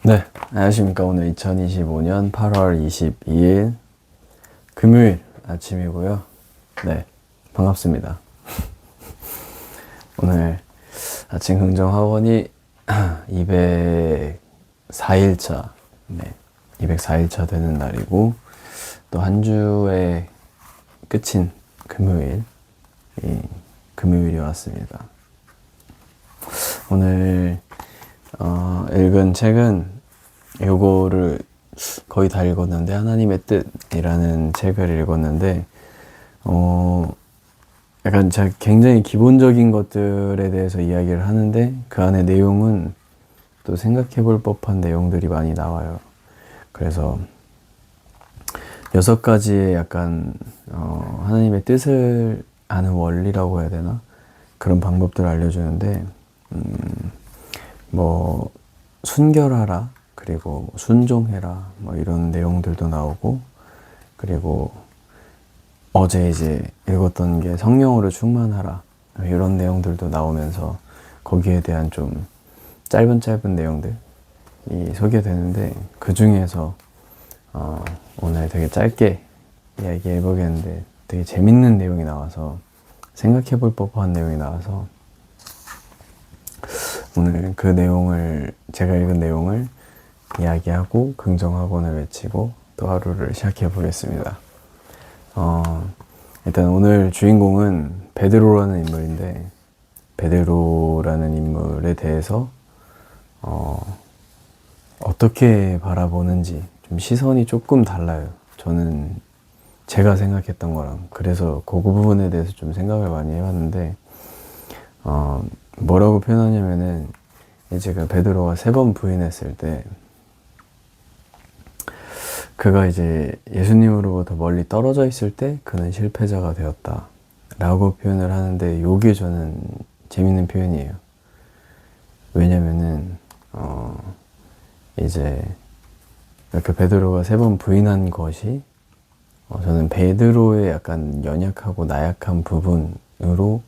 네, 안녕하십니까. 오늘 2025년 8월 22일 금요일 아침이고요. 네, 반갑습니다. 오늘 아침 긍정학원이 204일차, 네, 204일차 되는 날이고, 또 한 주의 끝인 금요일, 금요일이 왔습니다. 오늘 읽은 책은 요거를 거의 다 읽었는데, 하나님의 뜻이라는 책을 읽었는데, 약간 제가 굉장히 기본적인 것들에 대해서 이야기를 하는데, 그 안에 내용은 또 생각해 볼 법한 내용들이 많이 나와요. 그래서 6가지의 약간 하나님의 뜻을 아는 원리라고 해야 되나? 그런 방법들을 알려주는데, 뭐 순결하라, 그리고 순종해라, 뭐 이런 내용들도 나오고, 그리고 어제 이제 읽었던 게 성령으로 충만하라, 이런 내용들도 나오면서 거기에 대한 좀 짧은 내용들이 소개되는데, 그 중에서 오늘 되게 짧게 이야기해 보겠는데, 되게 재밌는 내용이 나와서, 생각해 볼 법한 내용이 나와서 오늘 그 내용을, 제가 읽은 내용을 이야기하고 긍정학원을 외치고 또 하루를 시작해 보겠습니다. 일단 오늘 주인공은 베드로라는 인물인데, 베드로라는 인물에 대해서 어떻게 바라보는지 좀 시선이 조금 달라요. 저는 제가 생각했던 거랑. 그래서 그 부분에 대해서 좀 생각을 많이 해봤는데, 뭐라고 표현하냐면은, 이제 그 베드로가 3번 부인했을 때, 그가 이제 예수님으로부터 멀리 떨어져 있을 때 그는 실패자가 되었다 라고 표현을 하는데, 요게 저는 재밌는 표현이에요. 왜냐면은 이제 이렇게 베드로가 3번 부인한 것이, 저는 베드로의 약간 연약하고 나약한 부분으로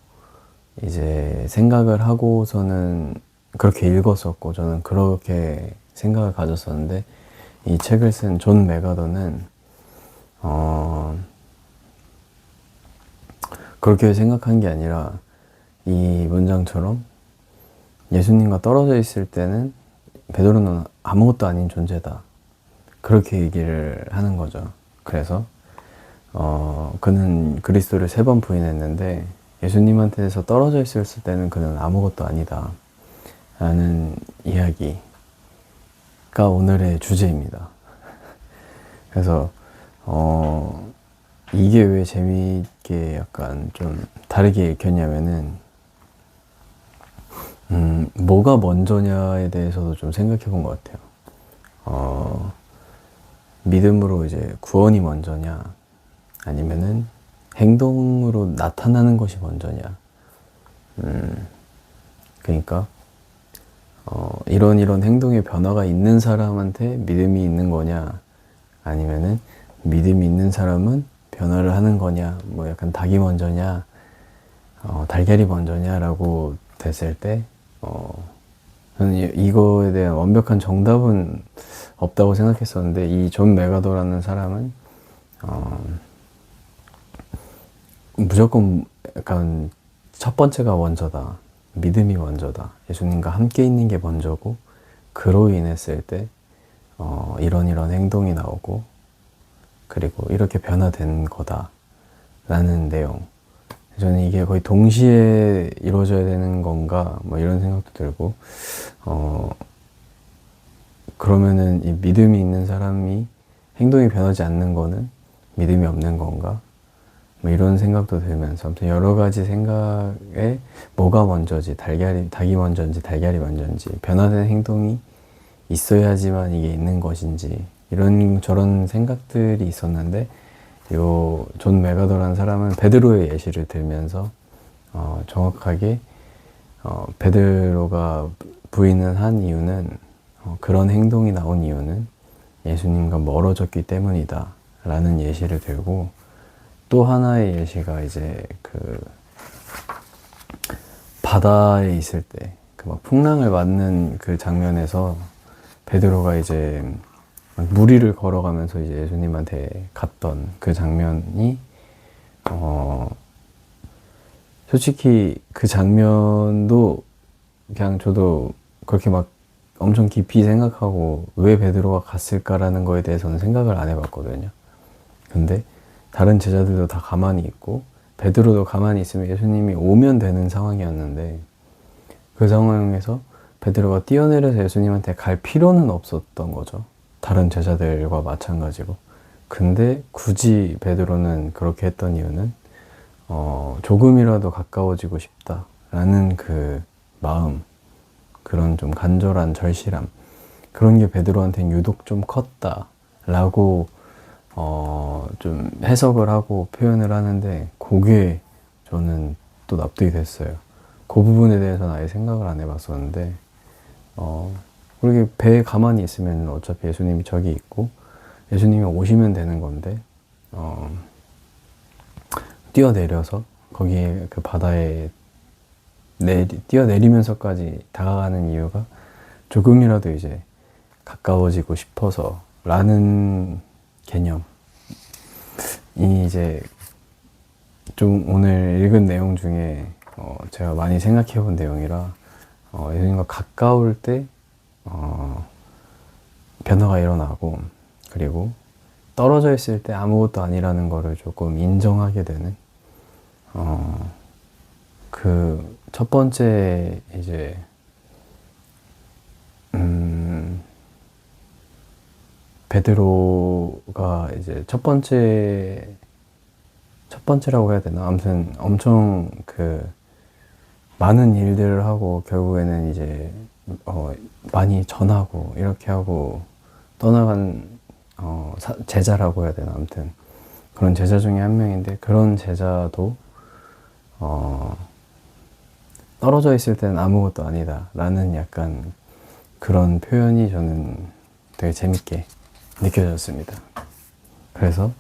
이제 생각을 하고서는 그렇게 읽었었고, 저는 그렇게 생각을 가졌었는데, 이 책을 쓴 존 메가더는 그렇게 생각한 게 아니라, 이 문장처럼 예수님과 떨어져 있을 때는 베드로는 아무것도 아닌 존재다, 그렇게 얘기를 하는 거죠. 그래서 그는 그리스도를 3번 부인했는데, 예수님한테서 떨어져 있을 때는 그는 아무것도 아니다 라는 이야기가 오늘의 주제입니다. 그래서 이게 왜 재미있게 약간 좀 다르게 읽혔냐면은, 뭐가 먼저냐에 대해서도 좀 생각해 본 것 같아요. 믿음으로 이제 구원이 먼저냐, 아니면은 행동으로 나타나는 것이 먼저냐. 그러니까 이런 행동의 변화가 있는 사람한테 믿음이 있는 거냐, 아니면은 믿음이 있는 사람은 변화를 하는 거냐, 뭐 약간 닭이 먼저냐, 달걀이 먼저냐라고 됐을 때, 저는 이거에 대한 완벽한 정답은 없다고 생각했었는데, 이 존 메가더라는 사람은 무조건 약간 첫 번째가 먼저다, 믿음이 먼저다, 예수님과 함께 있는 게 먼저고, 그로 인했을 때 이런 행동이 나오고, 그리고 이렇게 변화된 거다 라는 내용. 저는 이게 거의 동시에 이루어져야 되는 건가, 뭐 이런 생각도 들고, 그러면은 이 믿음이 있는 사람이 행동이 변하지 않는 거는 믿음이 없는 건가, 뭐 이런 생각도 들면서, 아무튼 여러 가지 생각에 뭐가 먼저지, 닭이 먼저인지 달걀이 먼저인지, 변화된 행동이 있어야지만 이게 있는 것인지, 이런 저런 생각들이 있었는데, 요 존 메가더라는 사람은 베드로의 예시를 들면서 정확하게 베드로가 부인을 한 이유는, 그런 행동이 나온 이유는 예수님과 멀어졌기 때문이다 라는 예시를 들고, 또 하나의 예시가 이제 그 바다에 있을 때 그 막 풍랑을 맞는 그 장면에서 베드로가 이제 무리를 걸어가면서 이제 예수님한테 갔던 그 장면이 솔직히 그 장면도 그냥 저도 그렇게 막 엄청 깊이 생각하고 왜 베드로가 갔을까라는 거에 대해서는 생각을 안 해봤거든요. 근데 다른 제자들도 다 가만히 있고 베드로도 가만히 있으면 예수님이 오면 되는 상황이었는데 그 상황에서 베드로가 뛰어내려서 예수님한테 갈 필요는 없었던 거죠. 다른 제자들과 마찬가지로. 근데 굳이 베드로는 그렇게 했던 이유는 조금이라도 가까워지고 싶다라는 그 마음, 그런 좀 간절한 절실함, 그런 게 베드로한테는 유독 좀 컸다라고 좀 해석을 하고 표현을 하는데 그게 저는 또 납득이 됐어요. 그 부분에 대해서는 아예 생각을 안 해봤었는데 그렇게 배에 가만히 있으면 어차피 예수님이 저기 있고 예수님이 오시면 되는 건데 뛰어내려서 거기에 그 바다에 뛰어내리면서까지 다가가는 이유가 조금이라도 이제 가까워지고 싶어서 라는 개념이 이제 좀 오늘 읽은 내용 중에 제가 많이 생각해 본 내용이라 예수님과 가까울 때 변화가 일어나고 그리고 떨어져 있을 때 아무것도 아니라는 거를 조금 인정하게 되는 그 첫 번째 이제 베드로가 이제 첫 번째라고 해야 되나? 아무튼 엄청 그 많은 일들을 하고 결국에는 이제 많이 전하고 이렇게 하고 떠나간 제자라고 해야 되나? 아무튼 그런 제자 중에 한 명인데 그런 제자도 떨어져 있을 때는 아무것도 아니다 라는 약간 그런 표현이 저는 되게 재밌게 느껴졌습니다. 그래서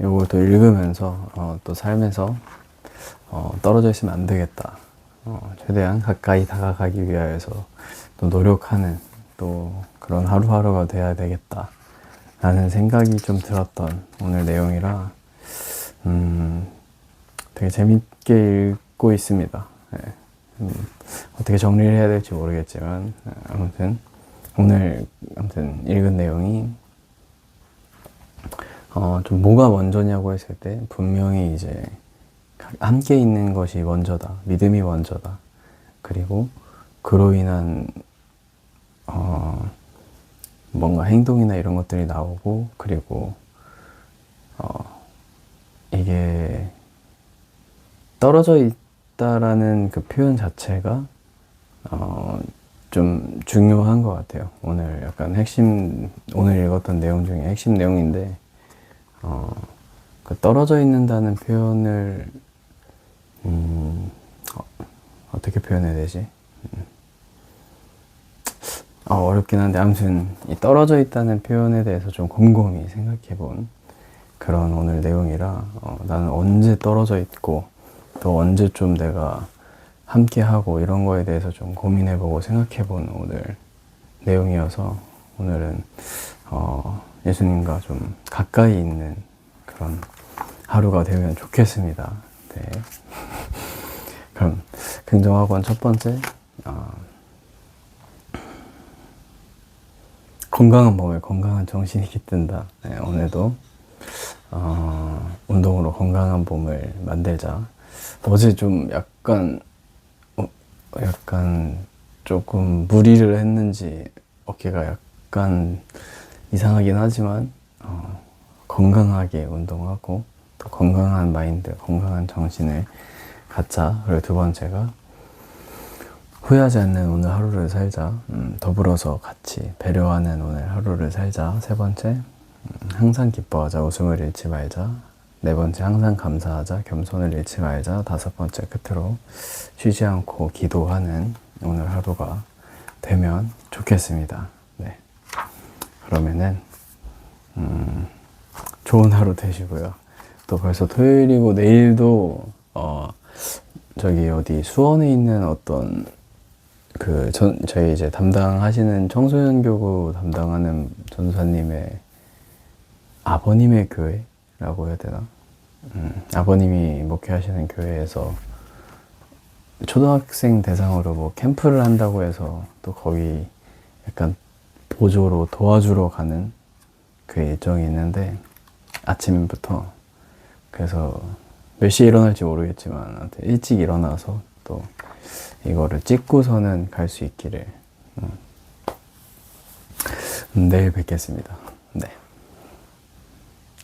이걸 또 읽으면서 또 삶에서 떨어져 있으면 안 되겠다. 최대한 가까이 다가가기 위하여서 또 노력하는 또 그런 하루하루가 돼야 되겠다 라는 생각이 좀 들었던 오늘 내용이라 되게 재밌게 읽고 있습니다. 네. 어떻게 정리를 해야 될지 모르겠지만 아무튼 오늘 읽은 내용이 좀 뭐가 먼저냐고 했을 때 분명히 이제 함께 있는 것이 먼저다. 믿음이 먼저다. 그리고 그로 인한 뭔가 행동이나 이런 것들이 나오고 그리고 이게 떨어져 있다라는 그 표현 자체가 좀 중요한 것 같아요. 오늘 약간 오늘 읽었던 내용 중에 핵심 내용인데 그 떨어져 있는다는 표현을 어떻게 표현해야 되지? 어렵긴 한데 아무튼 이 떨어져 있다는 표현에 대해서 좀 곰곰이 생각해 본 그런 오늘 내용이라 나는 언제 떨어져 있고 또 언제 좀 내가 함께 하고 이런 거에 대해서 좀 고민해 보고 생각해 본 오늘 내용이어서 오늘은 예수님과 좀 가까이 있는 그런 하루가 되면 좋겠습니다. 네. 그럼 긍정학원 첫 번째 건강한 몸에 건강한 정신이 깃든다. 네, 오늘도 운동으로 건강한 몸을 만들자. 어제 좀 약간 조금 무리를 했는지 어깨가 약간 이상하긴 하지만 건강하게 운동하고 또 건강한 마인드, 건강한 정신을 갖자. 그리고 두 번째가 후회하지 않는 오늘 하루를 살자. 더불어서 같이 배려하는 오늘 하루를 살자. 세 번째, 항상 기뻐하자. 웃음을 잃지 말자. 네 번째, 항상 감사하자. 겸손을 잃지 말자. 다섯 번째, 끝으로 쉬지 않고 기도하는 오늘 하루가 되면 좋겠습니다. 네. 그러면은 좋은 하루 되시고요. 또 벌써 토요일이고 내일도 저기 어디 수원에 있는 어떤 저희 이제 담당하시는 청소년 교구 담당하는 전사님의 아버님의 교회라고 해야 되나? 아버님이 목회하시는 교회에서 초등학생 대상으로 뭐 캠프를 한다고 해서 또 거기 약간 보조로 도와주러 가는 그 일정이 있는데 아침부터 그래서 몇 시에 일어날지 모르겠지만 아무튼 일찍 일어나서 또 이거를 찍고서는 갈 수 있기를 내일 뵙겠습니다. 네.